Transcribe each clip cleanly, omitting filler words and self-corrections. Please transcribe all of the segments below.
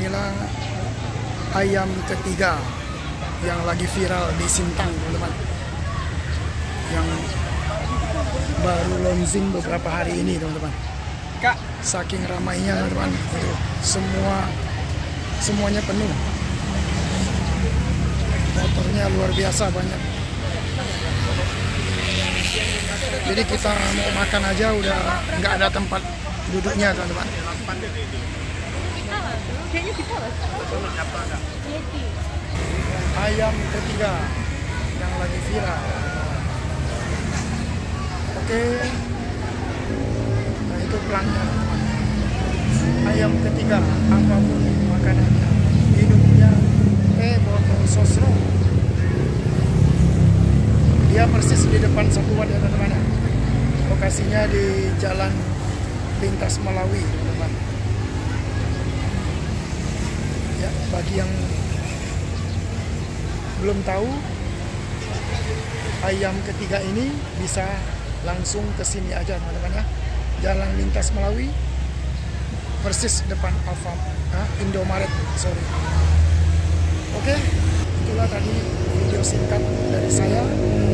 inilah ayam ketiga yang lagi viral di Sintang, teman-teman. Yang baru launching beberapa hari ini, teman-teman. Kak, Saking ramainya, teman-teman, itu semuanya penuh. Motornya luar biasa banyak. Jadi kita mau makan aja udah nggak ada tempat duduknya, teman-teman. Ayam ketiga yang lagi viral. Oke, nah itu pelangnya, teman-teman. Ayam ketiga, apapun makanannya, hidupnya, botol sosro. Dia persis di depan satuan, ya teman-teman. Lokasinya di Jalan Lintas Melawi, teman-teman. Ya, bagi yang belum tahu, ayam ketiga ini bisa langsung ke sini aja, teman-teman ya. Jalan Lintas Melawi, persis depan Indomaret, sorry. Oke, itulah tadi video singkat dari saya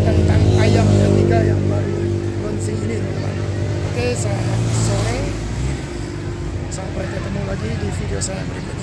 tentang ayam ketiga yang baru launching ini, teman-teman. Oke, selamat sore. Sampai ketemu lagi di video saya berikutnya.